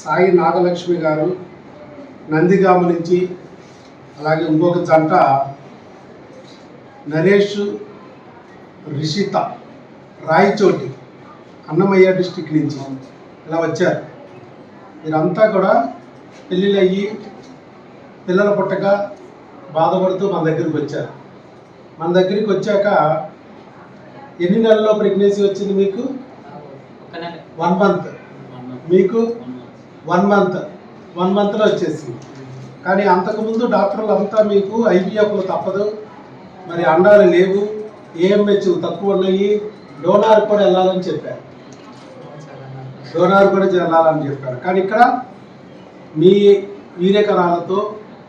సాయి నాగలక్ష్మి గారు నందిగామ నుంచి, అలాగే ఇంకొక జంట నరేష్ రిషిత రాయచోటి అన్నమయ్య డిస్టిక్ నుంచి ఇలా వచ్చారు. మీరంతా కూడా పెళ్ళిళ్ళు అయ్యి పిల్లల పుట్టక బాధపడుతూ మన దగ్గరికి వచ్చారు. మన దగ్గరికి వచ్చాక ఎన్ని నెలల్లో ప్రెగ్నెన్సీ వచ్చింది మీకు? 1 month. మీకు 1 month. 1 monthలో వచ్చేసింది. కానీ అంతకుముందు డాక్టర్లు అంతా మీకు ఐవీఎఫ్లు తప్పదు, మరి అండాలు లేవు, ఏఎంహెచ్ తక్కువ ఉన్నాయి, డోనార్ కూడా వెళ్ళాలని చెప్పారు. కానీ ఇక్కడ మీ వీర్యకణాలతో,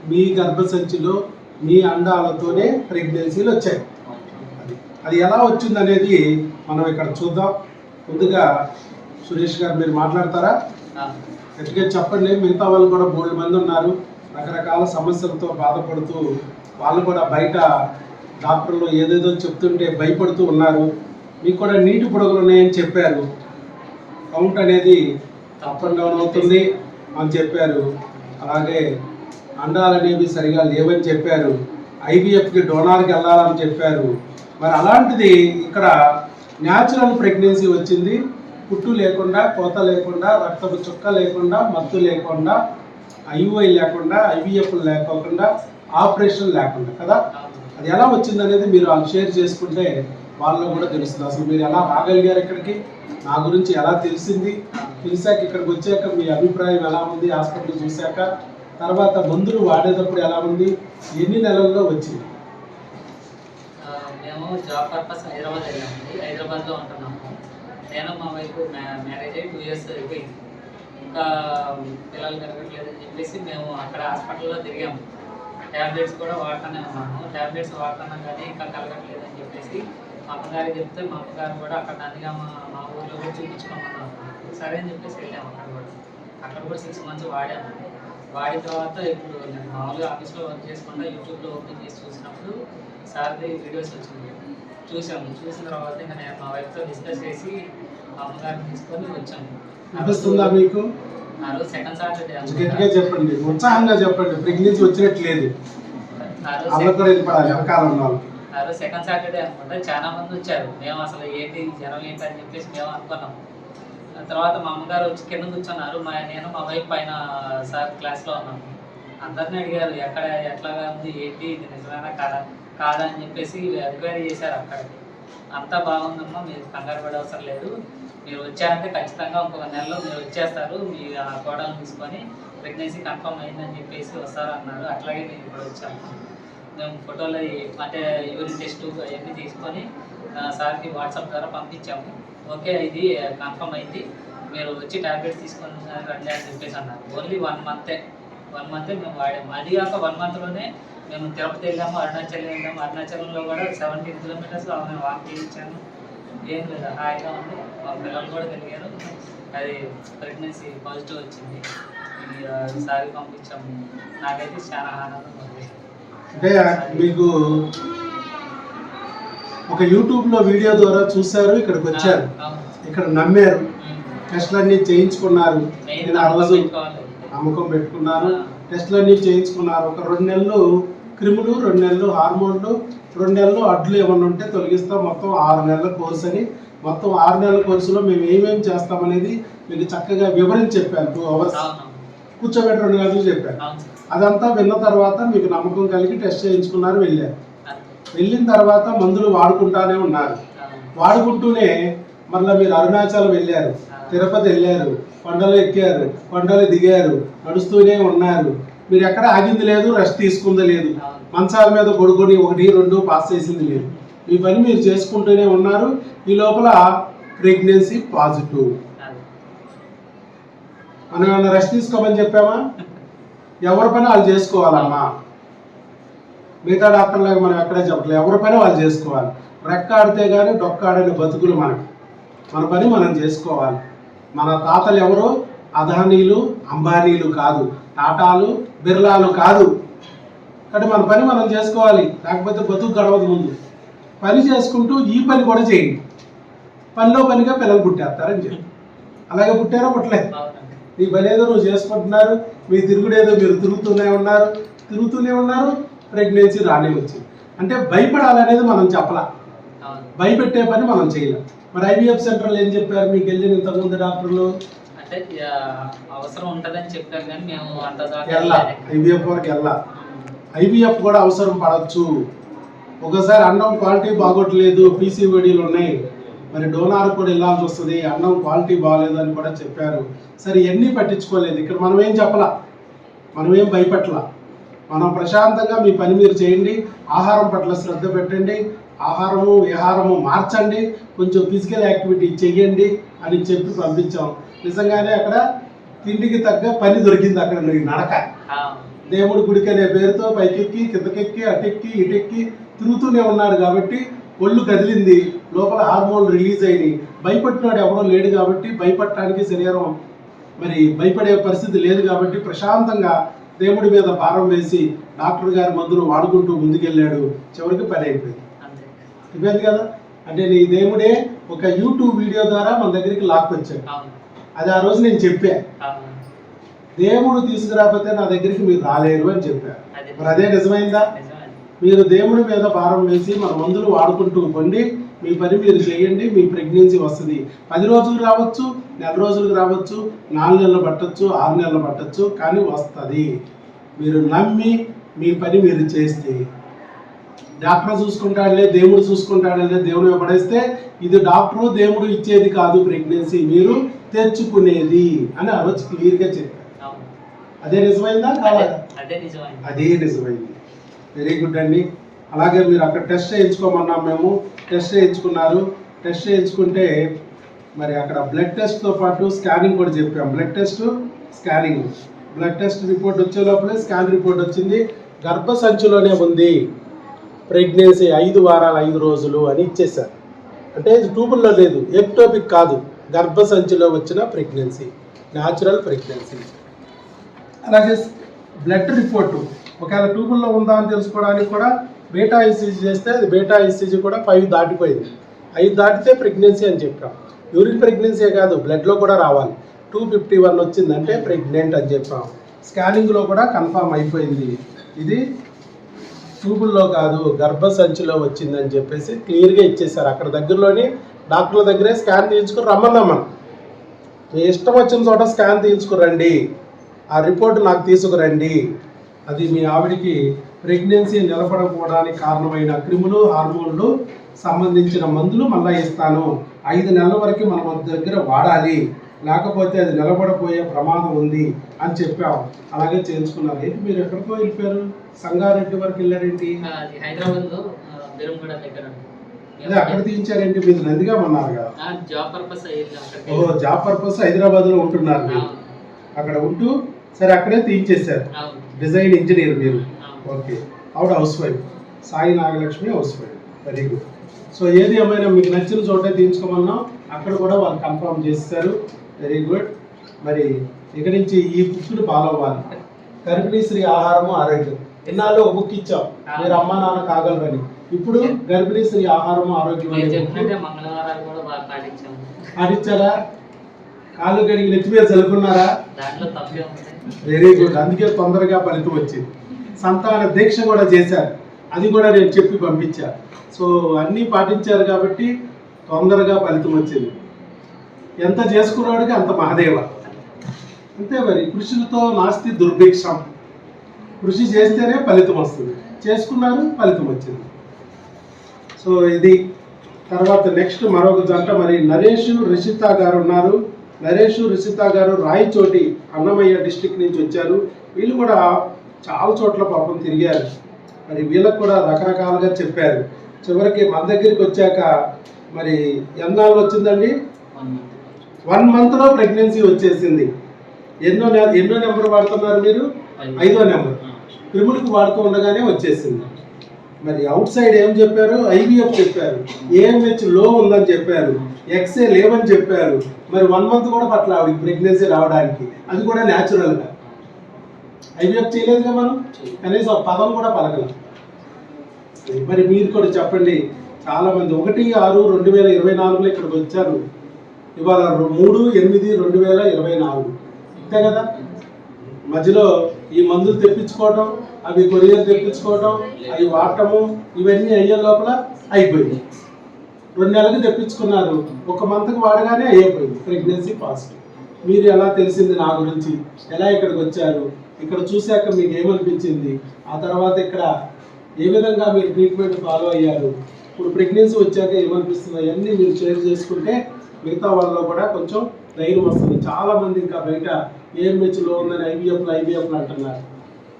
మీ గర్భసంచిలో, మీ అండాలతోనే ప్రెగ్నెన్సీలు వచ్చాయి. అది ఎలా వచ్చిందనేది మనం ఇక్కడ చూద్దాం. ముందుగా సురేష్ గారు మీరు మాట్లాడతారా? గట్టిగా చెప్పండి. మిగతా వాళ్ళు కూడా 3 మంది ఉన్నారు, రకరకాల సమస్యలతో బాధపడుతూ, వాళ్ళు కూడా బయట డాక్టర్లు ఏదేదో చెప్తుంటే భయపడుతూ ఉన్నారు. మీకు కూడా నీటి పొడవులు ఉన్నాయని చెప్పారు, కౌంట్ అనేది అప్ అండ్ డౌన్ అవుతుంది అని చెప్పారు. అలాగే అండాలు అనేవి సరిగా లేవని చెప్పారు. ఐవీఎఫ్కి డోనార్కి వెళ్ళాలని చెప్పారు. మరి అలాంటిది ఇక్కడ న్యాచురల్ ప్రెగ్నెన్సీ వచ్చింది. పుట్టు లేకుండా, కోత లేకుండా, రక్తపు చుక్క లేకుండా, మత్తు లేకుండా, ఐయుఐ లేకుండా, ఐవీఎఫ్ లేకోకుండా, ఆపరేషన్ లేకుండా కదా. అది ఎలా వచ్చింది అనేది మీరు షేర్ చేసుకుంటే వాళ్ళలో కూడా తెలుస్తుంది. అసలు మీరు ఎలా రాగలిగారు ఇక్కడికి, నా గురించి ఎలా తెలిసింది, తెలిసాక ఇక్కడికి వచ్చాక మీ అభిప్రాయం ఎలా ఉంది, హాస్పిటల్ చూశాక, తర్వాత మందులు వాడేటప్పుడు ఎలా ఉంది, ఎన్ని నెలల్లో వచ్చింది? మేము జాబ్ పర్పస్ హైదరాబాద్ వెళ్ళామండి. హైదరాబాద్లో ఉంటున్నాము. నేను మా వైపు మ్యారేజ్ అయ్యి 2 years అయిపోయింది. ఇంకా పిల్లలు కలగట్లేదని చెప్పేసి మేము అక్కడ హాస్పిటల్లో తిరిగాము. ట్యాబ్లెట్స్ కూడా వాడుతూనే ఉన్నాము. ట్యాబ్లెట్స్ వాడుతున్నాం కానీ ఇంకా కలగట్లేదని చెప్పేసి మా అమ్మగారికి చెప్తే, మా అమ్మగారు కూడా అక్కడ నందిగా మా ఊర్లో కూడా చూపించుకోమన్నాము. సరే అని చెప్పేసి వెళ్ళాము. అక్కడ కూడా 6 months వాడాము. వాడిన తర్వాత ఇప్పుడు నేను మామూలుగా ఆఫీస్లో వర్క్ చేసుకుంటా యూట్యూబ్లో ఓపెన్ చేసి చూసినప్పుడు సార్ది వీడియోస్ వచ్చింది, చూసాము. చూసిన తర్వాత ఇంకా నేను మా వైఫ్తో డిస్కస్ చేసి మా అమ్మగారిని తీసుకొని వచ్చాము. అనిపిస్తుందా మీకు? ఆ రోజు సెకండ్ సాటర్డే. గట్టిగా చెప్పండి, ఉత్సాహంగా చెప్పండి. ప్రెగ్నెన్సీ వచ్చినట్లేదు. ఆ రోజు సెకండ్ సాటర్డే అనుకుంటా. చాలా మంది వచ్చారు. మేము అసలు ఏంటి జనం ఏంటి అని చెప్పేసి మేము అనుకున్నాము. తర్వాత మా అమ్మగారు వచ్చి కింద కూర్చున్నారు. నేను మా వైఫ్ పైన సార్ క్లాస్లో ఉన్నాము. అందరినీ అడిగారు ఎట్లాగా ఉంది, ఏంటి, ఇది నిజమైనా కాదా అని చెప్పేసి ఎంక్వైరీ చేశారు. అక్కడ అంతా బాగుందమ్మా, మీరు కంగారు పడే అవసరం లేదు, మీరు వచ్చారంటే ఖచ్చితంగా ఇంకొక నెలలో మీరు వచ్చేస్తారు, మీ కోడలు తీసుకొని ప్రెగ్నెన్సీ కన్ఫర్మ్ అయిందని చెప్పేసి వస్తారు అన్నారు. అట్లాగే మేము ఇప్పుడు వచ్చాము. మేము ఫోటోలు అంటే యూరిన్ టెస్ట్ అవన్నీ తీసుకొని సార్కి వాట్సాప్ ద్వారా పంపించాము. ఓకే, ఇది కన్ఫర్మ్ అయింది, మీరు వచ్చి ట్యాబ్లెట్స్ తీసుకొని రండి అని చెప్పేసి అన్నారు. ఓన్లీ 1 month మేము వాడాము. అది కాక 1 monthలోనే మేము తిరుపతి వెళ్ళాము, అరుణాచలం వెళ్ళాము. అరుణాచలంలో కూడా 17 kilometers మేము వాక్ చేయించాము. ఏం లేదు, హాయిగా ఉంది. మా పిల్లలు కూడా కలిగారు. అది ప్రెగ్నెన్సీ పాజిటివ్ వచ్చింది. ఈసారి పంపించాము. నాకైతే చాలా ఆనందంగా ఉంది. అంటే మీకు ఒక యూట్యూబ్లో వీడియో ద్వారా చూశారు, ఇక్కడికి వచ్చారు, ఇక్కడ నమ్మారు, టెస్ట్లన్నీ చేయించుకున్నారు. నేను ఆ రోజు నమ్మకం పెట్టుకున్నాను, టెస్ట్లన్నీ చేయించుకున్నారు. ఒక 2 నెలలు క్రిములు, 2 నెలలు హార్మోన్లు, 2 నెలలు అడ్లు ఏమన్నా ఉంటే తొలగిస్తాం. మొత్తం 6 నెలల కోర్సు అని. మొత్తం 6 నెలల కోర్సులో మేము ఏమేమి చేస్తామనేది మీకు చక్కగా వివరించి చెప్పాను. 2 hours కూర్చోబెట్టి 2 గంటలు చెప్పాను. అదంతా విన్న తర్వాత మీకు నమ్మకం కలిగి టెస్ట్ చేయించుకున్నారు, వెళ్ళారు. వెళ్ళిన తర్వాత మందులు వాడుకుంటానే ఉన్నారు. వాడుకుంటూనే మళ్ళీ మీరు అరుణాచలం వెళ్ళారు, తిరుపతి వెళ్ళారు, కొండలు ఎక్కారు, కొండలు దిగారు, నడుస్తూనే ఉన్నారు. మీరు ఎక్కడ ఆగింది లేదు, రెస్ట్ తీసుకుంది లేదు, మంచాల మీద పడుకొని 1, 2 పాస్ చేసింది లేదు. మీ పని మీరు చేసుకుంటూనే ఉన్నారు. ఈ లోపల ప్రెగ్నెన్సీ పాజిటివ్. మనం ఏమన్నా రెస్ట్ తీసుకోమని చెప్పామా? ఎవరి పని వాళ్ళు చేసుకోవాలమ్మా. మిగతా డాక్టర్లాగా మనం ఎక్కడే చెప్పలేదు, ఎవరి పని వాళ్ళు చేసుకోవాలి. రెక్క ఆడితే కానీ డొక్క ఆడని బతుకులు మనకి. మన పని మనం చేసుకోవాలి. మన తాతలు ఎవరో అదానీలు, అంబానీలు కాదు, టాటాలు, బిర్లాలు కాదు. కాబట్టి మన పని మనం చేసుకోవాలి, లేకపోతే బతుకు గడవదు. ముందు పని చేసుకుంటూ ఈ పని కూడా చేయండి. పనిలో పనిగా పిల్లలు పుట్టేస్తారని చెప్పి అలాగే పుట్టారా పుట్టలేదు? నీ పనేదో నువ్వు చేసుకుంటున్నారు, మీ తిరుగుడేదో మీరు తిరుగుతూనే ఉన్నారు, ప్రెగ్నెన్సీ రానే వచ్చింది. అంటే భయపడాలనేది మనం చెప్పలా, భయపెట్టే పని మనం చేయలేం. మరి ఐవీఎఫ్ సెంటర్లో ఏం చెప్పారు మీకు వెళ్ళిన ఇంతకుముందు డాక్టర్లు? అంటే అవసరం ఉంటుందని చెప్పారు కానీ మేము అంత ఐవీఎఫ్ వరకు ఐవీఎఫ్ కూడా అవసరం పడవచ్చు. ఒకసారి అన్నం క్వాలిటీ బాగోట్లేదు, పీసీఓడీలు ఉన్నాయి, మరి డోనార్ కూడా వెళ్ళాల్సి వస్తుంది, అన్నం క్వాలిటీ బాగాలేదు అని కూడా చెప్పారు. సరే ఇవన్నీ పట్టించుకోలేదు. ఇక్కడ మనం ఏం చెప్పలా, మనం ఏం భయపెట్టలా. మనం ప్రశాంతంగా మీ పని మీరు చేయండి, ఆహారం పట్ల శ్రద్ధ పెట్టండి, విహారము మార్చండి, కొంచెం ఫిజికల్ యాక్టివిటీ చెయ్యండి అని చెప్పి పంపించాం. నిజంగానే అక్కడ తిండికి తగ్గ పని దొరికింది. అక్కడ నడక దేవుడి గుడికి అనే పేరుతో పైకెక్కి కిందకెక్కి అటెక్కి ఇటెక్కి తిరుగుతూనే ఉన్నాడు కాబట్టి ఒళ్ళు కదిలింది, లోపల హార్మోన్లు రిలీజ్ అయినాయి. భయపడినాడు ఎవరో లేడు కాబట్టి భయపడటానికి శరీరం మరి భయపడే పరిస్థితి లేదు కాబట్టి ప్రశాంతంగా దేవుడి మీద భారం వేసి డాక్టర్ గారి మందులు వాడుకుంటూ ముందుకెళ్ళాడు. చివరికి పని అయిపోయింది. అయిపోయింది కదా. అంటే నీ దేవుడే ఒక యూట్యూబ్ వీడియో ద్వారా మన దగ్గరికి లాక్కొచ్చాడు. అది ఆ రోజు నేను చెప్పా, దేవుడు తీసుకురాకపోతే నా దగ్గరికి మీరు రాలేరు అని చెప్పారు. మరి అదే నిజమైందా? మీరు దేవుడి మీద భారం వేసి మన మందులు వాడుకుంటూ పండి మీ పని మీరు చేయండి, మీ ప్రెగ్నెన్సీ వస్తుంది. 10 రోజులు రావచ్చు, నెల రోజులకు రావచ్చు, 4 నెలలు పట్టచ్చు, 6 నెలలు పట్టచ్చు, కానీ వస్తుంది. మీరు నమ్మి మీ పని మీరు చేస్తే. డాక్టర్ చూసుకుంటాడులే, దేవుడు చూసుకుంటాడులే, దేవుడు పడేస్తే ఇది డాక్టరు దేవుడు ఇచ్చేది కాదు, ప్రెగ్నెన్సీ మీరు తెచ్చుకునేది అని ఆ రోజు క్లియర్గా చెప్పారు. అదే నిజమైందా కాదా? అదే నిజమైంది. వెరీ గుడ్ అండి. అలాగే మీరు అక్కడ టెస్ట్ చేయించుకోమన్నాం మేము, టెస్ట్ చేయించుకున్నారు. టెస్ట్ చేయించుకుంటే మరి అక్కడ బ్లడ్ టెస్ట్తో పాటు స్కానింగ్ కూడా చెప్పాం. Blood test, scanning. Blood test report వచ్చే లోపలే స్కాన్ రిపోర్ట్ వచ్చింది, గర్భసంచిలోనే ఉంది ప్రెగ్నెన్సీ, 5 వారాలు 5 రోజులు అని ఇచ్చేసారు. అంటే ఇది ట్యూబుల్లో లేదు, ఎక్టోపిక్ కాదు, గర్భసంచిలో వచ్చిన ప్రెగ్నెన్సీ, న్యాచురల్ ప్రెగ్నెన్సీ. అలాగే బ్లడ్ రిపోర్టు ఒకవేళ ట్యూబుల్లో ఉందా అని తెలుసుకోవడానికి కూడా బీటా ఈసీజీ చేస్తే అది బీటా ఈసీజీ కూడా 5 దాటిపోయింది. 5 దాటితే ప్రెగ్నెన్సీ అని చెప్పాం. యూరిన్ ప్రెగ్నెన్సీ కాదు, బ్లడ్లో కూడా రావాలి. 251 వచ్చిందంటే ప్రెగ్నెంట్ అని చెప్పాం. స్కానింగ్లో కూడా కన్ఫామ్ అయిపోయింది, ఇది ట్యూబుల్లో కాదు గర్భసంచిలో వచ్చిందని చెప్పేసి క్లియర్గా ఇచ్చేసారు. అక్కడ దగ్గరలోని డాక్టర్ల దగ్గరే స్కాన్ తీయించుకుని రమ్మన్నాం. మనం మీ ఇష్టం వచ్చిన చోట స్కాన్ తీయించుకురండి, ఆ రిపోర్ట్ నాకు తీసుకురండి. అది మీ ఆవిడికి ప్రెగ్నెన్సీ నిలబడకపోవడానికి కారణమైన క్రిములు, హార్మోన్లు సంబంధించిన మందులు మళ్ళీ ఇస్తాను. 5 నెలల వరకు మన దగ్గర వాడాలి, లేకపోతే అది నిలబడిపోయే ప్రమాదం ఉంది అని చెప్పాం. అలాగే చేయించుకున్నారు. ఏంటి మీరు ఎక్కడికో వెళ్ళిపోయారు? సంగారెడ్డి వరకు వెళ్ళారేంటి? హైదరాబాద్లో అదే అక్కడ తీయించారేంటి? మీరు నందిగా ఉన్నారు కదా. Job purpose. ఓహో, జాబ్ పర్పస్ హైదరాబాద్లో ఉంటున్నారు మీరు. అక్కడ ఉంటూ సరే అక్కడే తీయించేశారు. డిజైన్ ఇంజనీర్ మీరు. ఓకే. ఆవిడ house wife, Sai Nagalakshmi house wife. Very good. So ఏది ఏమైనా మీకు నచ్చిన చోటే తీయించుకోమన్నాం, అక్కడ కూడా వాళ్ళు కన్ఫర్మ్ చేస్తారు. Very good. మరి ఇక నుంచి ఈ బుక్ని ఫాలో అవ్వాలి. గర్భిణీ స్త్రీ ఆహారము ఆరోగ్యం. ఎన్నాళ్ళు ఒక బుక్ ఇచ్చాం, మీరు అమ్మా నాన్న కాగలరని. ఇప్పుడు గర్భిణీ స్త్రీ ఆహారము ఆరోగ్యం పాటించారా? కాళ్ళు కడిగి నెత్తి మీద చదువుకున్నారా? Very good. అందుకే తొందరగా ఫలితం వచ్చింది. సంతాన దీక్ష కూడా చేశారు, అది కూడా నేను చెప్పి పంపించాను. సో అన్నీ పాటించారు కాబట్టి తొందరగా ఫలితం వచ్చింది. ఎంత చేసుకున్నాడికి అంత మహదేవ. అంతే మరి. కృషితో నాస్తి దుర్భిక్షం. కృషి చేస్తేనే ఫలితం వస్తుంది. చేసుకున్నారు, ఫలితం వచ్చింది. సో ఇది. తర్వాత నెక్స్ట్ మరొక జంట మరి నరేష్ రిషిత గారు ఉన్నారు. నరేష్ రిషిత గారు రాయచోటి అన్నమయ్య డిస్టిక్ నుంచి వచ్చారు. వీళ్ళు కూడా చాలా చోట్ల పాపం తిరిగారు. మరి వీళ్ళకు కూడా రకరకాలుగా చెప్పారు. చివరికి మన దగ్గరికి వచ్చాక మరి ఎన్నాళ్ళు వచ్చిందండి? 1 మంత్లో ప్రెగ్నెన్సీ వచ్చేసింది. ఎన్నో నెంబర్ వాడుతున్నారు మీరు? 5వ నెంబర్. క్రిములకు వాడుతూ ఉండగానే వచ్చేసింది. మరి అవుట్ సైడ్ ఏం చెప్పారు? ఐవీఎఫ్ చెప్పారు, ఏఎంహెచ్ లో ఉందని చెప్పారు, ఎక్స్ఏ లేవని చెప్పారు. మరి 1 మంత్ కూడా పట్ల ఆవిడకి ప్రెగ్నెన్సీ రావడానికి, అది కూడా న్యాచురల్గా. ఐవీఎఫ్ చేయలేదుగా మనం, కనీసం పదం కూడా పలకలం. మరి మీరు కూడా చెప్పండి. చాలామంది 1/6/2024 ఇక్కడికి వచ్చారు. ఇవాళ 3/8/2024. అంతే కదా. మధ్యలో ఈ మందులు తెప్పించుకోవటం, అవి కొరియర్ తెప్పించుకోవటం, అవి వాడటము, ఇవన్నీ అయ్యే లోపల అయిపోయింది. 2 నెలలకు తెప్పించుకున్నారు, 1 మంత్కి వాడగానే అయిపోయింది ప్రెగ్నెన్సీ పాజిటివ్. మీరు ఎలా తెలిసింది నా గురించి, ఎలా ఇక్కడికి వచ్చారు, ఇక్కడ చూశాక మీకు ఏమనిపించింది, ఆ తర్వాత ఇక్కడ ఏ విధంగా మీరు ట్రీట్మెంట్ ఫాలో అయ్యారు, ఇప్పుడు ప్రెగ్నెన్సీ వచ్చాక ఏమనిపిస్తుంది, అవన్నీ మీరు షేర్ చేసుకుంటే మిగతా వాళ్ళలో కూడా కొంచెం ధైర్యం వస్తుంది. చాలామంది ఇంకా బయట ఏఎంహెచ్లో ఉందని ఐవీఎఫ్లు అంటున్నారు.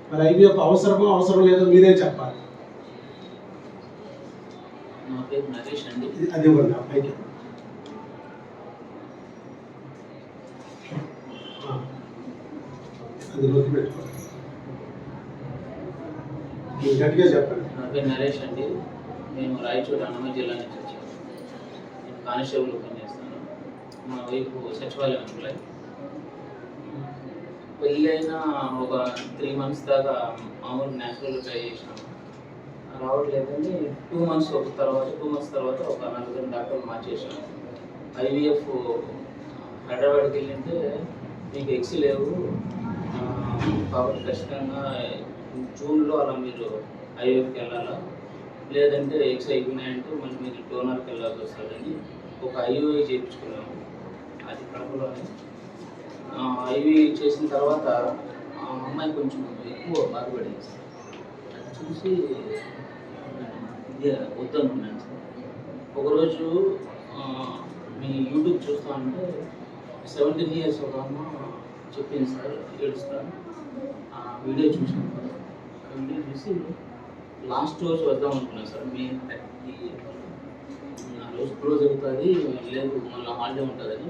మరి ఐవీఎఫ్ అవసరమో అవసరం లేదో మీరే చెప్పాలి. నా పేరు నరేష్ అండి. అది ఇవ్వండి పైకి. అది నొక్కి పెట్టుకోండి. మీరు గట్టిగా చెప్పండి. నా పేరు నరేష్ అండి. మేము రాయచోటి అన్నమయ్య జిల్లా నుంచి వచ్చాము. నేను కానిస్టేబుల్ పనిచేస్తాను. మా వైపు సచివాలయం ఎంప్లాయ్. పెళ్ళైన ఒక 3 months దాకా మామూలు న్యాచురల్ ట్రై చేసినాము, రావట్లేదని 2 months తర్వాత ఒక 4 డాక్టర్లు మార్చేసాము. ఐవీఎఫ్ హైదరాబాద్కి వెళ్ళింటే మీకు ఎగ్స్ లేవు కాబట్టి ఖచ్చితంగా జూన్లో అలా మీరు ఐవీఎఫ్కి వెళ్ళాలా, లేదంటే ఎగ్స్ అయిపోయినాయంటే మళ్ళీ మీరు డోనర్కి వెళ్ళాల్సి వస్తుందని ఒక ఐవీఐ చేయించుకున్నాము. అది కడపలోనే ఐవీ చేసిన తర్వాత ఆ అమ్మాయి కొంచెం ఎక్కువ బాధపడింది సార్. అది చూసి వద్దనుకున్నాను సార్. ఒకరోజు మీ యూట్యూబ్ చూస్తా ఉంటే 17 years ఒక అమ్మ చెప్పింది సార్, ఏడుస్తాను. ఆ వీడియో చూసాను. ఆ వీడియో చూసి లాస్ట్ రోజు వద్దాం అనుకున్నాను సార్. మే 30 ఆ రోజు క్లోజ్ అవుతుంది, లేదు మళ్ళీ హాలిడే ఉంటుందని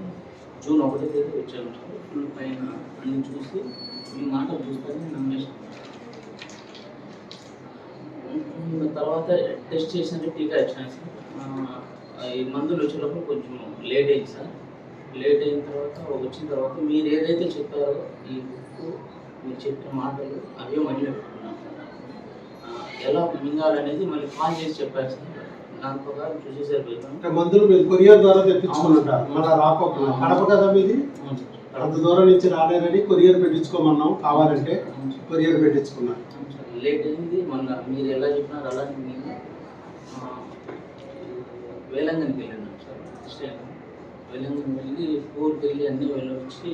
జూన్ 1వ తేదీ వచ్చాము సార్. ఫుల్ పైన అన్ని చూసి మీ మాట చూస్తాను నమ్మేసాను. తర్వాత టెస్ట్ చేసినట్టు టీకా ఇచ్చాను సార్. ఈ మందులు వచ్చేటప్పుడు కొంచెం లేట్ అయింది సార్. లేట్ అయిన తర్వాత వచ్చిన తర్వాత మీరు ఏదైతే చెప్పారో ఈ బుక్, మీరు చెప్పిన మాటలు అవే మళ్ళీ పెట్టుకున్నాను సార్. ఎలా మింగాలనేది మళ్ళీ కాల్ చేసి చెప్పారు సార్. దాని ప్రకారం చూసేసరికి మందులు మీరు కొరియర్ ద్వారా తెప్పించుకుంటారు, మళ్ళీ రాకపోకుండా. కడప కదా మీది, అంత దూరం నుంచి రాలేరని కొరియర్ పెట్టించుకోమన్నాం, కావాలంటే కొరియర్ పెట్టించుకున్నాను. లేట్ అయింది. మళ్ళీ మీరు ఎలా చెప్పినారు అలా నేను వేలంగనికి వెళ్ళాను సార్. వేలంగని వెళ్ళి ఊరికి వెళ్ళి అన్నీ వెళ్ళొచ్చి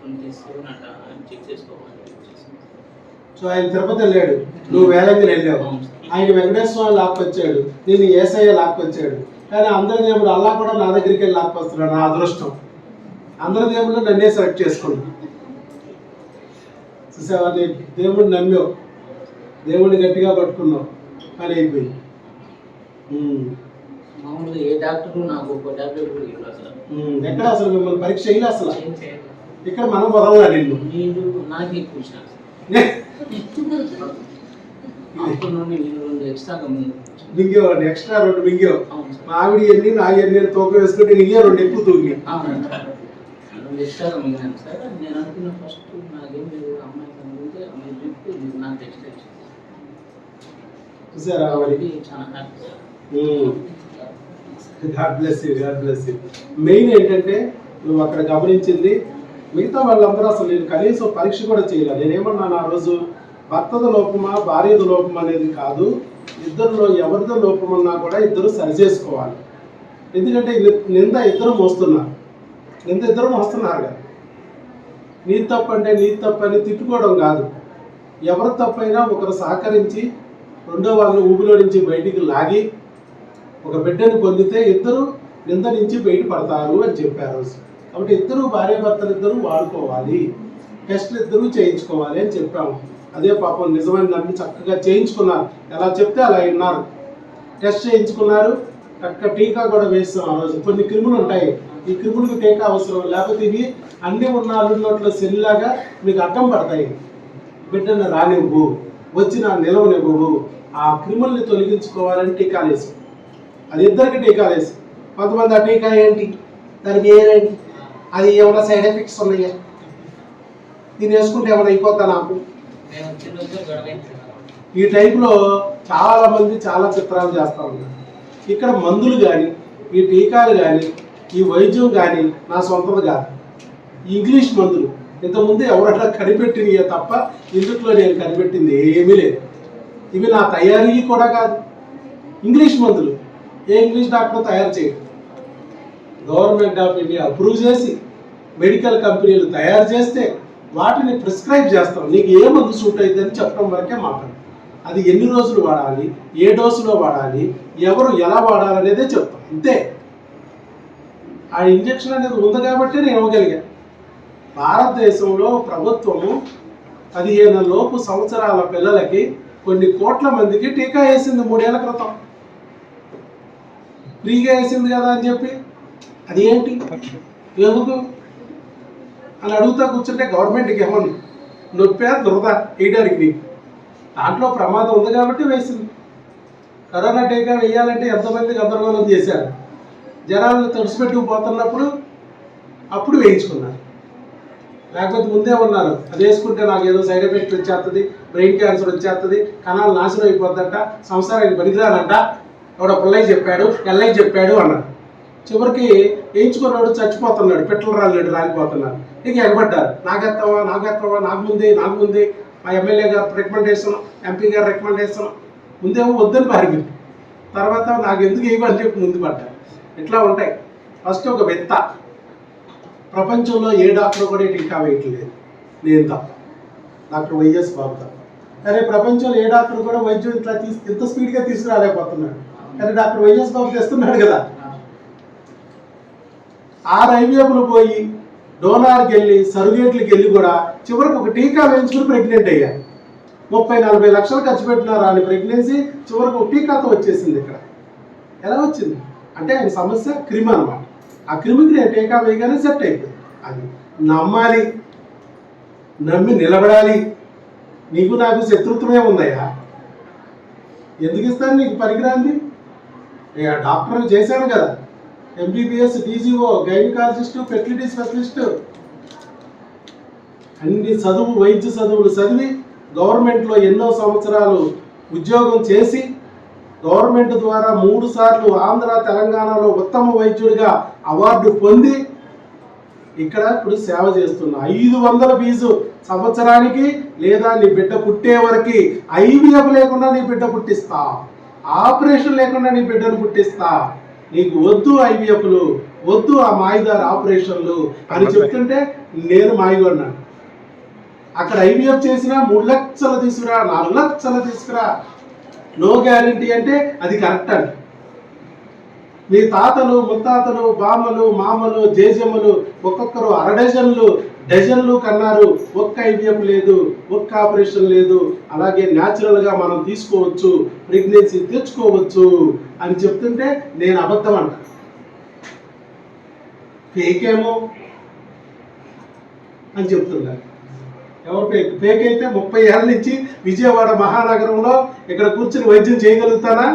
27 అట్లా చెక్ చేసుకోవాలి. సో ఆయన తిరుపతి వెళ్ళాడు, నువ్వు వేలంగిని వెళ్ళావు. ఆయన వెంకటేశ్వర లాక్కొచ్చాడు, నేను ఏసయ్య లాక్కొచ్చాడు. కానీ అందరి దేవుడు అల్లా కూడా నా దగ్గరికి వెళ్ళి లాక్కొస్తున్నాడు. నా అదృష్టం, అందరి దేవుళ్ళు నన్నే సెలెక్ట్ చేసుకున్నాను. చూసావా, దేవుడిని నమ్మావు, దేవుడిని గట్టిగా పట్టుకున్నావు, పని అయిపోయింది. మామూలుగా ఏ డాక్టర్ నాకు ఒక టాబ్లెట్ కూడా ఇవ్వలేదు సార్. ఎక్కడ అసలు మిమ్మల్ని పరీక్ష చేయలే అసలు. ఇక్కడ మనం వదలలా నిన్ను. మీరు నాకు ఎక్కువ ఇచ్చినారు సార్. ఆఫ్టర్నూన్ నేను 2 ఎక్స్ట్రాగా మింగేవాడిని, ఎక్స్ట్రా 2 మింగేవు. అవును సార్. ఆవిడ ఎన్ని నా ఎన్ని తోక వేసుకుంటే నీకే 2 ఎక్కువ తూగి. 2 ఎక్స్ట్రాగా మింగినాను సార్. నేను అనుకున్న ఫస్ట్ నాకేం లేదు, అమ్మాయి కనుకుంటే అమ్మాయి చెప్తే నాకు ఎక్స్ట్రా ఇచ్చింది. చూసారా, కాబట్టి చాలా happy sir. God bless you, God bless you. Main ఏంటంటే నువ్వు అక్కడ గమనించింది, మిగతా వాళ్ళందరూ అసలు నేను కనీసం పరీక్ష కూడా చేయలేదు. నేనేమన్నాను ఆ రోజు, భర్తద లోపమా భార్యద లోపం అనేది కాదు, ఇద్దరిలో ఎవరిదో లోపం అన్నా కూడా ఇద్దరు సరిచేసుకోవాలి. ఎందుకంటే నింద ఇద్దరు మోస్తున్నారు, ఇద్దరు మోస్తున్నారు కదా. నీ తప్పు అంటే నీ తప్పు అని తిట్టుకోవడం కాదు. ఎవరి తప్పైనా ఒకరు సహకరించి రెండో వాళ్ళని ఊబిలో నుంచి బయటికి లాగి ఒక బిడ్డను పొందితే ఇద్దరు నింద నుంచి బయటపడతారు అని చెప్పారు. కాబట్టి ఇద్దరు భార్యాభర్తలు ఇద్దరు వాడుకోవాలి, టెస్ట్లు ఇద్దరు చేయించుకోవాలి అని చెప్పాము. అదే పాపం నిజమైన నమ్మి చక్కగా చేయించుకున్నారు, ఎలా చెప్తే అలా విన్నారు. టెస్ట్ చేయించుకున్నారు, చక్కగా టీకా కూడా వేస్తాం. ఆ రోజు కొన్ని క్రిములు ఉంటాయి, ఈ క్రిములకు టీకా అవసరం, లేకపోతే ఇవి అన్నీ ఉన్న అల్లున్నట్లు సెల్లాగా మీకు అడ్డం పడతాయి. బిడ్డను రానివ్వు, వచ్చిన నిలవనివ్వవు. ఆ క్రిముల్ని తొలగించుకోవాలని టీకాలు వేసాం. అది ఇద్దరికి టీకాలు వేసాం. కొంతమంది ఆ టీకా ఏంటి, దాని పేరేంటి, అది ఏమైనా సైడ్ ఎఫెక్ట్స్ ఉన్నాయా, దీన్ని వేసుకుంటే ఏమైనా అయిపోతా నాకు, ఈ టైప్లో చాలా మంది చాలా చిత్రాలు చేస్తూ ఉన్నారు. ఇక్కడ మందులు కానీ, ఈ టీకాలు కానీ, ఈ వైద్యం కానీ నా సొంతది కాదు. ఇంగ్లీష్ మందులు ఇంతకుముందు ఎవరైనా కనిపెట్టినయే తప్ప ఇందులో నేను కనిపెట్టింది ఏమీ లేదు. ఇవి నా తయారీ కూడా కాదు. ఇంగ్లీష్ మందులు ఏ ఇంగ్లీష్ డాక్టర్ తయారు చేయడు. గవర్నమెంట్ ఆఫ్ ఇండియా అప్రూవ్ చేసి మెడికల్ కంపెనీలు తయారు చేస్తే వాటిని ప్రిస్క్రైబ్ చేస్తాం. నీకు ఏ మందు సూట్ అవుతుందని చెప్పడం వరకే మా పని. అది ఎన్ని రోజులు వాడాలి, ఏ డోసులో వాడాలి, ఎవరు ఎలా వాడాలనేదే చెప్తాం అంతే. ఆ ఇంజెక్షన్ అనేది ఉంది కాబట్టి నేను ఇవ్వగలిగా. భారతదేశంలో ప్రభుత్వము 15 లోపు సంవత్సరాల పిల్లలకి కొన్ని కోట్ల మందికి టీకా వేసింది 3 ఏళ్ల క్రితం. ఫ్రీగా వేసింది కదా అని చెప్పి అది ఏంటి ఎందుకు అని అడుగుతా కూర్చుంటే గవర్నమెంట్కి ఏమన్నా నొప్పా దురదా వేయడానికి నీకు దాంట్లో ప్రమాదం ఉంది కాబట్టి వేసింది. కరోనా టీకా వేయాలంటే ఎంతమంది గందరగోళం చేశారు. జనాలను తడిసిపెట్టుకుపోతున్నప్పుడు అప్పుడు వేయించుకున్నారు. లేకపోతే ముందే ఉన్నారు అది వేసుకుంటే నాకు ఏదో సైడ్ ఎఫెక్ట్ వచ్చేస్తుంది, బ్రెయిన్ క్యాన్సర్ వచ్చేస్తుంది, కణాలు నాశనం అయిపోద్దంట, సంసారానికి పనికిరానంట, ఎవడో పుల్లయ్య చెప్పాడు ఎల్లయ్య చెప్పాడు అన్నాడు. చివరికి వేయించుకున్నాడు చచ్చిపోతున్నాడు, పెట్రోల్ రాలిపోతున్నాడు. నీకు ఎగబడ్డారు నాకెత్తావా నాకు ముందే మా ఎమ్మెల్యే గారు రికమెండేషన్, ఎంపీ గారు రికమెండేషన్, ముందేమో వద్దని పారిపోయింది, తర్వాత నాకు ఎందుకు ఇవ్వని చెప్పి ముందు పడ్డారు. ఇట్లా ఉంటాయి. ఫస్ట్ ఒక వింత, ప్రపంచంలో ఏ డాక్టర్ కూడా టీకా వేయట్లేదు, నేను తప్ప, డాక్టర్ వైఎస్ బాబు తప్ప. కానీ ప్రపంచంలో ఏ డాక్టర్ కూడా వైద్యం ఇట్లా ఇంత స్పీడ్గా తీసుకురాలేకపోతున్నాడు. కానీ డాక్టర్ వైఎస్ బాబు తెస్తున్నాడు కదా. 6 ఐవీఎఫ్లు పోయి డోనార్కి వెళ్ళి సర్వేట్లకి వెళ్ళి కూడా చివరికి ఒక టీకా వేయించుకుని ప్రెగ్నెంట్ అయ్యారు. 30-40 లక్షలు ఖర్చు పెట్టినారు అని ప్రెగ్నెన్సీ చివరికి ఒక టీకాతో వచ్చేసింది. ఇక్కడ ఎలా వచ్చింది అంటే ఆయన సమస్య క్రిమి అనమాట. ఆ క్రిమికి నేను టీకా వేయగానే సెట్ అయిపోయింది. అది నమ్మాలి, నమ్మి నిలబడాలి. నీకు నాకు శత్రుత్వమే ఉందయ్యా, ఎందుకు ఇస్తాను నీకు పనికిరాంది. డాక్టర్ చేశాను కదా, MBBS, DGO, gynaecologist, fertility specialist, అన్ని చదువు వైద్య చదువులు చదివి గవర్నమెంట్లో ఎన్నో సంవత్సరాలు ఉద్యోగం చేసి గవర్నమెంట్ ద్వారా 3 సార్లు ఆంధ్ర తెలంగాణలో ఉత్తమ వైద్యుడిగా అవార్డు పొంది ఇక్కడ ఇప్పుడు సేవ చేస్తున్నా. 500 ఫీజు సంవత్సరానికి, లేదా నీ బిడ్డ పుట్టే వరకు ఐవీఎఫ్ లేకుండా నీ బిడ్డ పుట్టిస్తా, ఆపరేషన్ లేకుండా నీ బిడ్డను పుట్టిస్తా. నీకు వద్దు ఐవీఎఫ్లు, వద్దు ఆ మాయిదారు ఆపరేషన్లు అని చెప్తుంటే నేను మాయిగొన్నాను. అక్కడ ఐవీఎఫ్ చేసినా 3 లక్షలు తీసుకురా, 4 లక్షలు తీసుకురా, నో గ్యారంటీ అంటే అది కరెక్ట్ అండి. మీ తాతలు, ముత్తాతలు, బామ్మలు, మామలు, జేజమ్మలు ఒక్కొక్కరు 6 డజన్లు కన్నారు. ఒక్క ఐవీఎఫ్ లేదు, ఒక్క ఆపరేషన్ లేదు. అలాగే న్యాచురల్గా మనం తీసుకోవచ్చు, ప్రెగ్నెన్సీ తెచ్చుకోవచ్చు అని చెప్తుంటే నేను అబద్ధం అంట. ఫేకేమో అని చెప్తున్నారు. ఎవరు ఫేక్? ఫేక్ అయితే 30 ఏళ్ళ నుంచి విజయవాడ మహానగరంలో ఇక్కడ కూర్చుని వైద్యం చేయగలుగుతానా?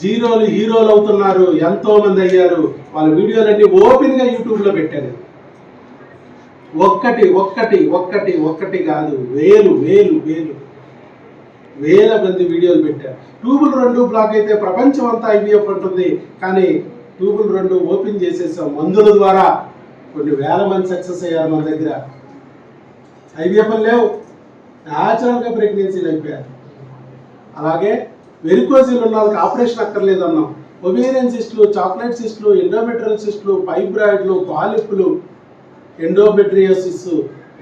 జీరోలు హీరోలు అవుతున్నారు, ఎంతో మంది అయ్యారు. వాళ్ళ వీడియోలన్నీ ఓపెన్గా యూట్యూబ్లో పెట్టాను. ఒక్కటి కాదు, వేల మంది వీడియోలు పెట్టారు. ట్యూబుల్ 2 బ్లాక్ అయితే ప్రపంచం అంతా ఐవీఎఫ్ ఉంటుంది. కానీ ట్యూబుల్ 2 ఓపెన్ చేసేసాం. మందుల ద్వారా కొన్ని వేల మంది సక్సెస్ అయ్యారు. మన దగ్గర ఐవీఎఫ్ లేవు, న్యాచురల్గా ప్రెగ్నెన్సీలు అయిపోయారు. అలాగే వెరికోజిల్ ఉన్న వాళ్ళకి ఆపరేషన్ అక్కర్లేదు అన్నాం. ఒవేరియన్ సిస్టులు, చాక్లెట్ సిస్టులు, ఎండోమెట్రియల్ సిస్టులు, ఫైబ్రాయిడ్లు, పాలిప్పులు, ఎండోమెట్రియోసిస్,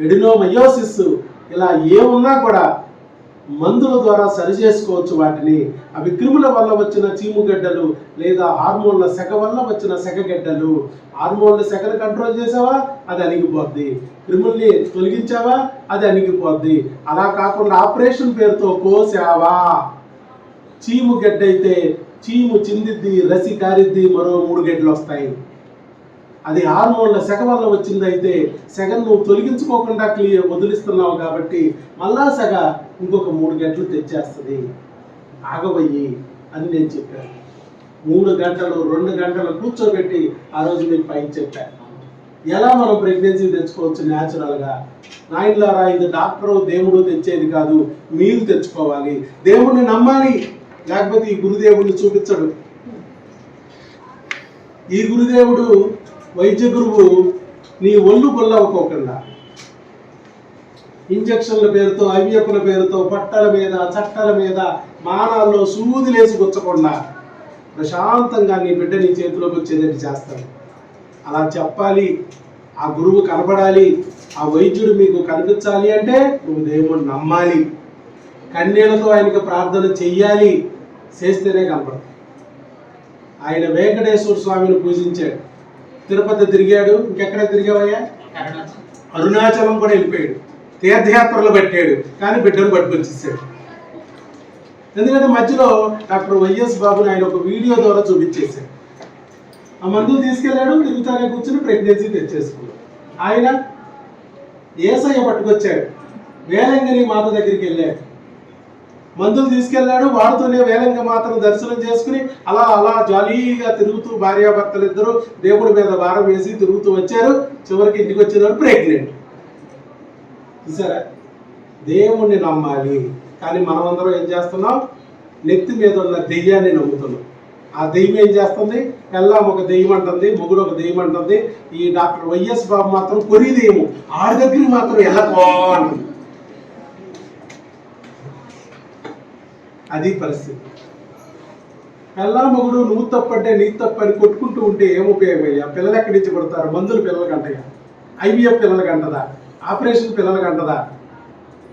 ఎడినోమయోసిస్, ఇలా ఏమున్నా కూడా మందుల ద్వారా సరి చేసుకోవచ్చు వాటిని. అవి క్రిముల వల్ల వచ్చిన చీముగడ్డలు, లేదా హార్మోన్ల సెగ వల్ల వచ్చిన సెగగడ్డలు. హార్మోన్ల సెగను కంట్రోల్ చేసావా, అది అణిగిపోద్ది. క్రిముల్ని తొలగించావా, అది అణిగిపోద్ది. అలా కాకుండా ఆపరేషన్ పేరుతో కోసావా, చీము గడ్డ అయితే చీము చిందిద్ది, రసి కారిద్ది, మరో 3 గడ్డలు వస్తాయి. అది హార్మోన్ల సెగ వల్ల వచ్చిందైతే సెగను నువ్వు తొలగించుకోకుండా వదిలిస్తున్నావు కాబట్టి మళ్ళా సెగ ఇంకొక 3 గంటలు తెచ్చేస్తుంది. ఆగవయ్యి అని నేను చెప్పాను. 3 గంటలు 2 గంటలు కూర్చోబెట్టి ఆ రోజు మీకు పైకి చెప్పాను. ఎలా మనం ప్రెగ్నెన్సీ తెచ్చుకోవచ్చు న్యాచురల్గా. నాయనలారా, ఇది డాక్టరు దేవుడు తెచ్చేది కాదు, మీరు తెచ్చుకోవాలి. దేవుడిని నమ్మాలి, లేకపోతే ఈ గురుదేవుడిని చూపించడు. ఈ గురుదేవుడు వైద్య గురువు నీ ఒళ్ళు గుల్లవుకోకుండా ఇంజక్షన్ల పేరుతో ఐవీఎఫ్ల పేరుతో పట్టల మీద చట్టల మీద మానాల్లో సూదిలేసి గుచ్చకుండా ప్రశాంతంగా నీ బిడ్డ నీ చేతిలోకి వచ్చేటట్టు చేస్తాడు. అలా చెప్పాలి, ఆ గురువు కనపడాలి, ఆ వైద్యుడు మీకు కనిపించాలి అంటే నువ్వు దేవుణ్ణి నమ్మాలి, కన్నీళ్లతో ఆయనకు ప్రార్థన చెయ్యాలి, చేస్తేనే కనపడతాడు. ఆయన వెంకటేశ్వర స్వామిని పూజించాడు, తిరుపతి తిరిగాడు, ఇంకెక్కడ తిరిగావయ్యా? అరుణాచలం కూడా వెళ్ళిపోయాడు, తీర్థయాత్రలు పెట్టాడు, కానీ బిడ్డను పట్టుకొచ్చేసాడు. ఎందుకంటే మధ్యలో డాక్టర్ వైఎస్ బాబుని ఆయన ఒక వీడియో ద్వారా చూపించేశాడు. ఆ మందులు తీసుకెళ్ళాడు, తిరుగుతానే కూర్చుని ప్రెగ్నెన్సీ తెచ్చేసుకున్నాడు. ఆయన ఏసయ్య పట్టుకొచ్చాడు, వేలంగిని మాత దగ్గరికి వెళ్ళాడు, మందులు తీసుకెళ్ళాడు, వాడుతూనే వేలంగి మాతను దర్శనం చేసుకుని అలా అలా జాలీగా తిరుగుతూ భార్యాభర్తలు ఇద్దరు దేవుడి మీద భారం వేసి తిరుగుతూ వచ్చారు. చివరికి ఇంటికి వచ్చేవాడు ప్రెగ్నెంట్. చూసారా? దేవుణ్ణి నమ్మాలి. కానీ మనమందరం ఏం చేస్తున్నాం? నెత్తి మీద ఉన్న దెయ్యాన్ని నమ్ముతున్నాం. ఆ దెయ్యం ఏం చేస్తుంది? పెళ్ళాం ఒక దెయ్యం అంటుంది, మొగుడు ఒక దెయ్యం అంటుంది. ఈ డాక్టర్ వైఎస్ బాబు మాత్రం కొరి దెయ్యము, ఆడి దగ్గరికి మాత్రం వెళ్ళకో అంటుంది. అది పరిస్థితి. పెళ్ళా మొగుడు నువ్వు తప్పంటే నీ తప్పని కొట్టుకుంటూ ఉంటే ఏం ఉపయోగమయ్యా? పిల్లలు ఎక్కడి నుంచి కొడతారు? మందులు పిల్లలకి అంటయా? ఐవీఎఫ్ పిల్లలకి అంటదా? ఆపరేషన్ పిల్లలకి అంటదా?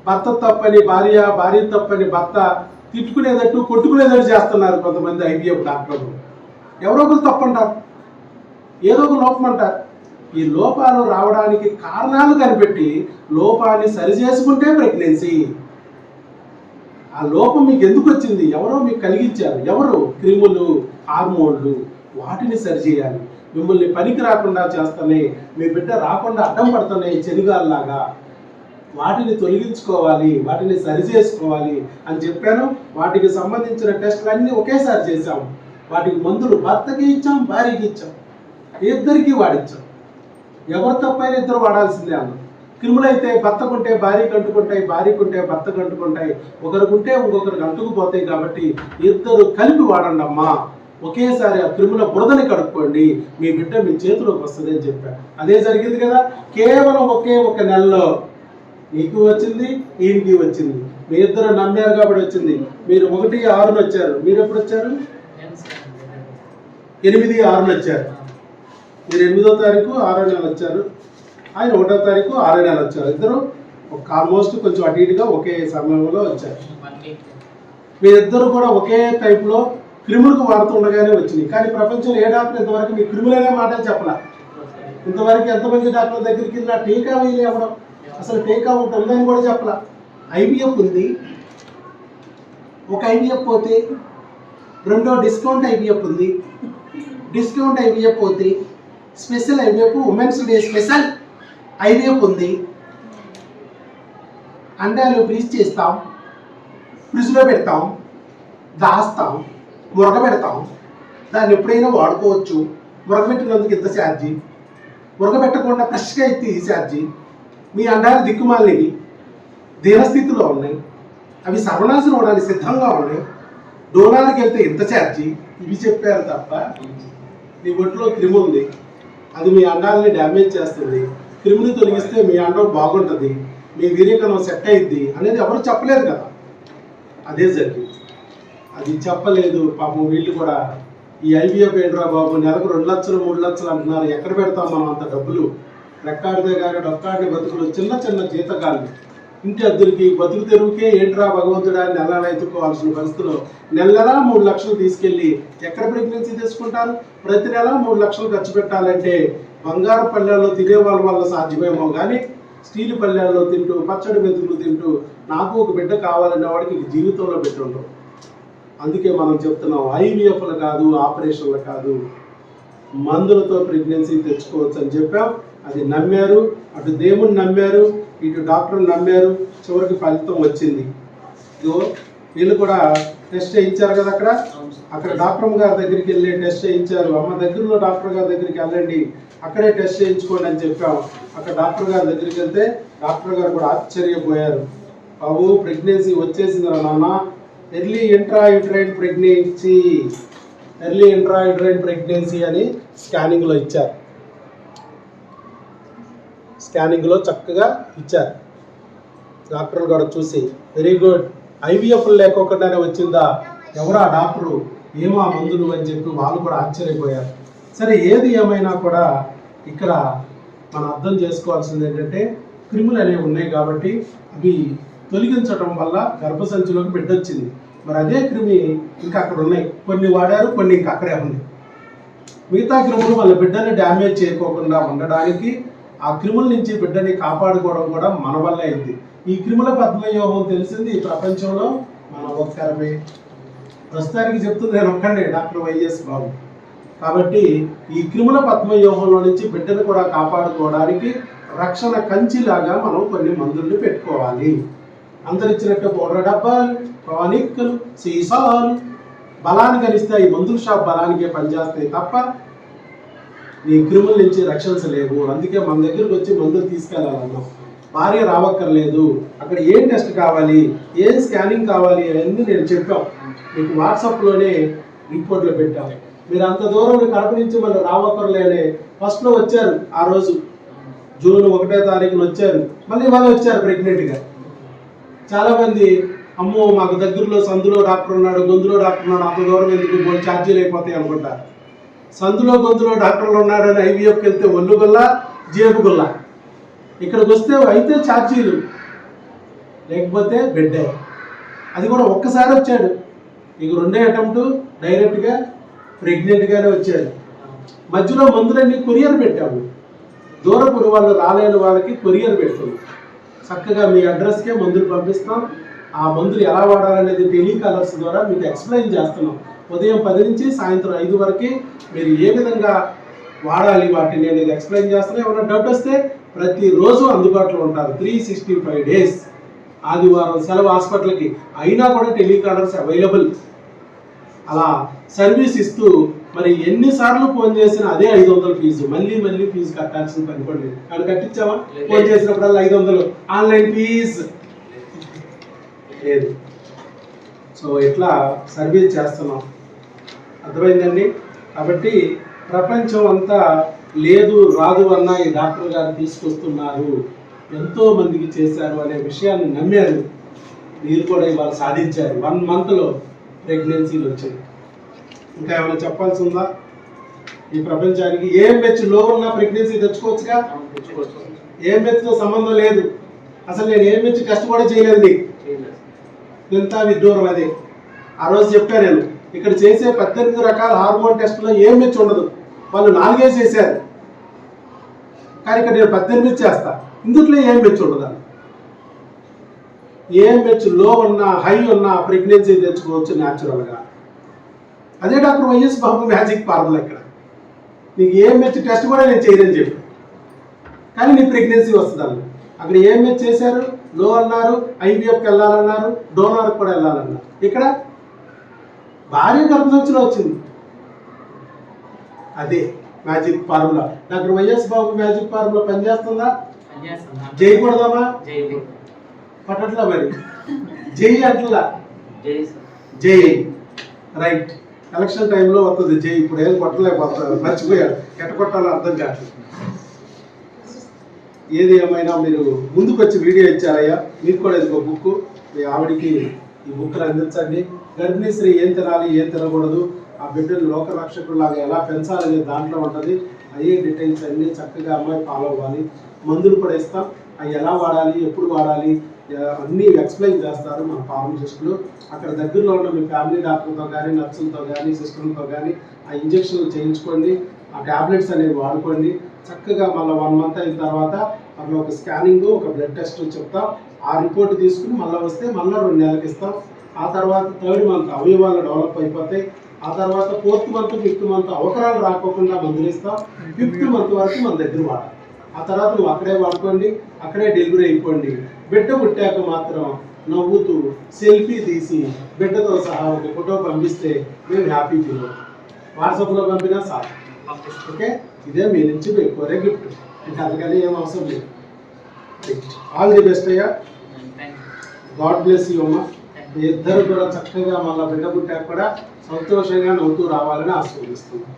భర్త తప్పని భార్య, భార్య తప్పని భర్త తిట్టుకునేటట్టు కొట్టుకునేటట్టు చేస్తున్నారు కొంతమంది ఐవీఎఫ్ డాక్టర్లు. ఎవరో ఒకరు తప్పంటారు, ఏదో ఒక లోపం అంటారు. ఈ లోపాలు రావడానికి కారణాలు కనిపెట్టి లోపాన్ని సరిచేసుకుంటే ప్రెగ్నెన్సీ. ఆ లోపం మీకు ఎందుకు వచ్చింది? ఎవరో మీకు కలిగించారు. ఎవరు? క్రిములు, హార్మోన్లు. వాటిని సరిచేయాలి. మిమ్మల్ని పనికి రాకుండా చేస్తున్నాయి, మీ బిడ్డ రాకుండా అడ్డం పడుతున్నాయి చెరుగాల్లాగా. వాటిని తొలగించుకోవాలి, వాటిని సరిచేసుకోవాలి అని చెప్పాను. వాటికి సంబంధించిన టెస్టులు అన్నీ ఒకేసారి చేశాం. వాటికి మందులు భర్తకి ఇచ్చాం, భార్యకి ఇచ్చాం, ఇద్దరికి వాడించాం. ఎవరు తప్పైనా ఇద్దరు వాడాల్సిందే అన్నాం. క్రిములైతే భర్తకుంటే భార్యకు అంటుకుంటాయి, భార్యకుంటే భర్తకు అంటుకుంటాయి, ఒకరికుంటే ఇంకొకరికి అంటుకుపోతాయి. కాబట్టి ఇద్దరు కలిపి వాడండి అమ్మా. ఒకేసారి ఆ క్రిముల బురదని కడుక్కోండి, మీ బిడ్డ మీ చేతిలోకి వస్తుంది అని చెప్పాను. అదే జరిగింది కదా. కేవలం ఒకే ఒక నెలలో నీకు వచ్చింది, ఈయనకి వచ్చింది. మీ ఇద్దరు నమ్మారు కాబట్టి వచ్చింది. మీరు 1-6 వచ్చారు. మీరు ఎప్పుడు వచ్చారు? 8-6 వచ్చారు. మీరు 8వ తారీఖు 6వ నెల వచ్చారు, ఆయన 1వ తారీఖు 6వ నెల వచ్చారు. ఇద్దరు ఆల్మోస్ట్ కొంచెం అటు ఇటుగా ఒకే సమయంలో వచ్చారు. మీరిద్దరు కూడా ఒకే టైప్లో క్రిములకు వాడుతుండగానే వచ్చినాయి. కానీ ప్రపంచంలో ఏ డాక్టర్ ఇంతవరకు మీ క్రిములనే మాటలు చెప్పలా. ఇంతవరకు ఎంతమంది డాక్టర్ల దగ్గరికి వెళ్ళినా టీకా వేయలే అవ్వడం, అసలు టీకా ఉంటుందని కూడా చెప్పలా. ఐవీఎఫ్ ఉంది, ఒక ఐవీఎఫ్ పోతే రెండో డిస్కౌంట్ ఐవీఎఫ్ ఉంది, డిస్కౌంట్ ఐవీఎఫ్ పోతే special IVF, women's day special IVF ఉంది. అండాలు ఫ్రీజ్ చేస్తాం, ఫ్రిడ్జ్లో పెడతాం, దాస్తాం, ఉరకబెడతాం. దాన్ని ఎప్పుడైనా వాడుకోవచ్చు. ఉరకబెట్టినందుకు ఇంత ఛార్జీ, ఉరకబెట్టకుండా ఫ్రెష్గా అయితే ఈ ఛార్జీ. మీ అండాలు దిక్కుమాలినవి, దీనస్థితిలో ఉన్నాయి, అవి సర్వనాశనం అవడానికి సిద్ధంగా ఉన్నాయి. డోనాలకు వెళ్తే ఇంత ఛార్జీ. ఇవి చెప్పారు తప్ప నీ ఒంట్లో క్రిమి ఉంది, అది మీ అండాలని డ్యామేజ్ చేస్తుంది, క్రిమిని తొలగిస్తే మీ అండం బాగుంటుంది, మీ వీర్యకణం సెట్ అయ్యిద్ది అనేది ఎవరు చెప్పలేదు కదా. అదే జరిగింది. అది చెప్పలేదు పాపం. వీళ్ళు కూడా ఈ ఐవీఎఫ్ ఏంట్రా బాబు, నెలకు 2 లక్షలు 3 లక్షలు అంటున్నారు, ఎక్కడ పెడతాం మనం అంత డబ్బులు? రెక్కాడితే కానీ డొక్కాడిని బతుకులు, చిన్న చిన్న జీతకాళ్ళు, ఇంటి అద్దెలకి బతుకు తెరువుకే ఏంట్రా భగవంతుడా అని నెలలు ఎత్తుకోవాల్సిన పరిస్థితిలో నెల 3 లక్షలు తీసుకెళ్ళి ఎక్కడ ప్రెగ్నెన్సీ తీసుకుంటారు? ప్రతి నెల 3 లక్షలు ఖర్చు పెట్టాలంటే బంగారు పల్లెల్లో తినే వాళ్ళ వల్ల సాధ్యమేమో కానీ స్టీల్ పల్లెల్లో తింటూ పచ్చడి మెతుకులు తింటూ నాకు ఒక బిడ్డ కావాలనే వాడికి జీవితంలో పెట్టుండవు. అందుకే మనం చెప్తున్నాం, ఐవీఎఫ్లు కాదు, ఆపరేషన్లు కాదు, మందులతో ప్రెగ్నెన్సీ తెచ్చుకోవచ్చు అని చెప్పాం. అది నమ్మారు, అటు దేవుని నమ్మారు, ఇటు డాక్టర్ని నమ్మారు, చివరికి ఫలితం వచ్చింది. ఇదిగో వీళ్ళు కూడా టెస్ట్ చేయించారు కదా. అక్కడ డాక్టర్ గారి దగ్గరికి వెళ్ళి టెస్ట్ చేయించారు. అమ్మ దగ్గరలో డాక్టర్ గారి దగ్గరికి వెళ్ళండి, అక్కడే టెస్ట్ చేయించుకోండి అని చెప్పాం. అక్కడ డాక్టర్ గారి దగ్గరికి వెళ్తే డాక్టర్ గారు కూడా ఆశ్చర్యపోయారు. బాబు ప్రెగ్నెన్సీ వచ్చేసిందిరా నాన్న, early intrauterine pregnancy, early intrauterine pregnancy అని స్కానింగ్లో ఇచ్చారు. స్కానింగ్లో చక్కగా ఇచ్చారు. డాక్టర్ కూడా చూసి వెరీ గుడ్, ఐవీఎఫ్ లేకోకుండానే వచ్చిందా, ఎవరా డాక్టరు, ఏమో ఆ మందులు అని చెప్పి వాళ్ళు కూడా ఆశ్చర్యపోయారు. సరే, ఏది ఏమైనా కూడా ఇక్కడ మనం అర్థం చేసుకోవాల్సింది ఏంటంటే క్రిములు అనేవి ఉన్నాయి కాబట్టి అవి తొలగించడం వల్ల గర్భసంచిలోకి బిడ్డ వచ్చింది. మరి అదే క్రిమి ఇంకా అక్కడ ఉన్నాయి, కొన్ని వాడారు, కొన్ని ఇంకా అక్కడే ఉన్నాయి. మిగతా క్రిములు వాళ్ళ బిడ్డని డ్యామేజ్ చేయకోకుండా ఉండడానికి, ఆ క్రిముల నుంచి బిడ్డని కాపాడుకోవడం కూడా మన వల్ల అయింది. ఈ క్రిముల పద్మవ్యూహం తెలిసింది ఈ ప్రపంచంలో మన ఒక్కరమే. ప్రస్తుతానికి చెప్తుంది నేను ఒక్కడే, డాక్టర్ వైఎస్ బాబు. కాబట్టి ఈ క్రిముల పద్మవ్యూహంలో నుంచి బిడ్డను కూడా కాపాడుకోవడానికి రక్షణ కంచిలాగా మనం కొన్ని మందుల్ని పెట్టుకోవాలి. అందరిచ్చినట్టు పౌడర్ డబ్బాలు, టానిక్లు, సీసాలు బలానికి అనిస్తే ఈ మందుల షాప్ బలానికే పనిచేస్తాయి తప్ప ఈ క్రిముల నుంచి రక్షించలేవు. అందుకే మన దగ్గరకు వచ్చి మందులు తీసుకెళ్ళాలన్నాం. భార్య రావక్కర్లేదు, అక్కడ ఏం టెస్ట్ కావాలి, ఏం స్కానింగ్ కావాలి అవన్నీ నేను చెప్పాం. మీకు వాట్సాప్లోనే రిపోర్ట్లో పెట్టాం. మీరు అంత దూరం కడప నుంచి మళ్ళీ రావక్కర్లేనే ఫస్ట్లో వచ్చారు. ఆ రోజు జూన్ 1వ తారీఖున వచ్చారు, మళ్ళీ వాళ్ళు వచ్చారు ప్రెగ్నెంట్గా. చాలామంది అమ్మో మాకు దగ్గరలో సందులో డాక్టర్ ఉన్నాడు, గొంతులో డాక్టర్ ఉన్నాడు, అంత దూరం ఎందుకు ఛార్జీలు అయిపోతాయి అనుకుంటారు. సందులో గొంతులో డాక్టర్లు ఉన్నాడని ఐవీఎఫ్కి వెళ్తే ఒళ్ళు గొల్ల జేబు గొల్ల. ఇక్కడికి వస్తే అయితే ఛార్జీలు, లేకపోతే బెడ్డే. అది కూడా ఒక్కసారి వచ్చాడు, ఇక 2వ అటెంప్ట్ డైరెక్ట్గా ప్రెగ్నెంట్గానే వచ్చాడు. మధ్యలో మందులన్నీ కొరియర్ పెట్టాము. దూరపు వాళ్ళు రాలేని వాళ్ళకి కొరియర్ పెడుతున్నాం. చక్కగా మీ అడ్రస్కే మందులు పంపిస్తాం. ఆ మందులు ఎలా వాడాలనేది టెలికాలర్స్ ద్వారా మీకు ఎక్స్ప్లెయిన్ చేస్తున్నాం. ఉదయం 10 నుంచి సాయంత్రం 5 వరకు మీరు ఏ విధంగా వాడాలి వాటిని అనేది ఎక్స్ప్లెయిన్ చేస్తున్నాం. ఏమైనా డౌట్ వస్తే ప్రతిరోజు అందుబాటులో ఉంటారు 365 days. ఆదివారం సెలవు హాస్పిటల్కి, అయినా కూడా టెలికాలర్స్ అవైలబుల్. అలా సర్వీస్ ఇస్తూ మరి ఎన్నిసార్లు ఫోన్ చేసినా అదే 500 ఫీజు. మళ్ళీ ఫీజు కట్టాల్సిన పని కూడా లేదు. కానీ కట్టించావా? ఫోన్ చేసినప్పుడల్లా 500 ఆన్లైన్ ఫీజు లేదు. సో ఇట్లా సర్వీస్ చేస్తున్నాం. అర్థమైందండి? కాబట్టి ప్రపంచం అంతా లేదు రాదు అన్న ఈ డాక్టర్ గారు తీసుకొస్తున్నారు, ఎంతో మందికి చేశారు అనే విషయాన్ని నమ్మారు. మీరు కూడా ఇవాళ సాధించారు. 1 monthలో ప్రెగ్నెన్సీలు వచ్చాయి. ఇంకా ఏమైనా చెప్పాల్సి ఉందా? ఈ ప్రపంచానికి AMH లో ఉన్న ప్రెగ్నెన్సీ తెచ్చుకోవచ్చుగా. AMHతో సంబంధం లేదు. అసలు నేను AMH టెస్ట్ కూడా చేయలేదు. నీకు ఎంత విడ్డూరం అది. ఆ రోజు చెప్పాను నేను, ఇక్కడ చేసే 18 రకాల హార్మోన్ టెస్టులో AMH ఉండదు. వాళ్ళు 4 చేశారు, కానీ ఇక్కడ నేను 18 చేస్తా. ఇందులో AMH ఉండదు. AMH లో ఉన్న హై ఉన్న ప్రెగ్నెన్సీ తెచ్చుకోవచ్చు న్యాచురల్గా. అదే డాక్టర్ వైఎస్ బాబు మ్యాజిక్ ఫార్ములా. ఇక్కడ నీకు AMH టెస్ట్ కూడా నేను చేయలేని చెప్పి, కానీ నీ ప్రెగ్నెన్సీ వస్తుందని. అక్కడ AMH చేశారు, లో అన్నారు, IVFకి వెళ్ళాలన్నారు, డోనార్కి కూడా వెళ్ళాలన్నారు. ఇక్కడ భార్య గర్భసంచిలో వచ్చింది. అదే మ్యాజిక్ ఫార్ములా. డాక్టర్ వైఎస్ బాబు మ్యాజిక్ ఫార్ములా పనిచేస్తుందా? చేయకూడదమ్మా? పట్టట్లా మరి జై అట్లా జై రైట్. ఎలక్షన్ టైంలో వస్తుంది జై. ఇప్పుడు ఏం కొట్టలేకపోతారు, మర్చిపోయాడు. ఎట్ట కొట్టాలో అర్థం కాదు. ఏది ఏమైనా మీరు ముందుకు వచ్చి వీడియో ఇచ్చారయ్యా. మీకు కూడా ఇది ఒక బుక్, మీ ఆవిడికి ఈ బుక్ని అందించండి. గర్భిణీ స్త్రీ ఏం తినాలి, ఏం తినకూడదు, ఆ బిడ్డను లోకరక్షకులాగా ఎలా పెంచాలనే దాంట్లో ఉంటుంది. అయ్యే డీటెయిల్స్ అన్నీ చక్కగా అమ్మాయి ఫాలో అవ్వాలి. మందులు కూడా ఇస్తాం, అవి ఎలా వాడాలి, ఎప్పుడు వాడాలి అన్నీ ఎక్స్ప్లెయిన్ చేస్తారు మన ఫార్మసిస్టులు. అక్కడ దగ్గరలో ఉన్న మీ ఫ్యామిలీ డాక్టర్తో కానీ, నర్సులతో కానీ, సిస్టర్లతో కానీ ఆ ఇంజక్షన్లు చేయించుకోండి. ఆ ట్యాబ్లెట్స్ అనేవి వాడుకోండి. చక్కగా మళ్ళీ 1 month అయిన తర్వాత మళ్ళీ ఒక స్కానింగ్, ఒక బ్లడ్ టెస్ట్ చెప్తాం. ఆ రిపోర్ట్ తీసుకుని మళ్ళీ వస్తే మళ్ళీ 2 నెలలకు ఇస్తాం. ఆ తర్వాత 3rd month అవయవాలు డెవలప్ అయిపోతాయి. ఆ తర్వాత 4th month, 5th month అవకరాలు రాకోకుండా మందులు ఇస్తాం. 5th month వరకు మన దగ్గర వాడాలి. ఆ తర్వాత నువ్వు అక్కడే వాడుకోండి, అక్కడే డెలివరీ అయిపోండి. బిడ్డ పుట్టాక మాత్రం నవ్వుతూ సెల్ఫీ తీసి బిడ్డతో సహా ఒక ఫోటో పంపిస్తే మేము హ్యాపీ ఫీల్ అవుతాం. వాట్సాప్లో పంపినా సార్. ఓకే, ఇదే మీ నుంచి మీకు కోరే గిఫ్ట్. ఇంకా అందుకని ఏం అవసరం లేదు. ఆల్ ది బెస్ట్ అయ్యా. గాడ్ బ్లెస్ యూ అమ్మ. మీ ఇద్దరు కూడా చక్కగా మళ్ళీ బిడ్డ పుట్టాక కూడా సంతోషంగా నవ్వుతూ రావాలని ఆశీర్వదిస్తున్నాం.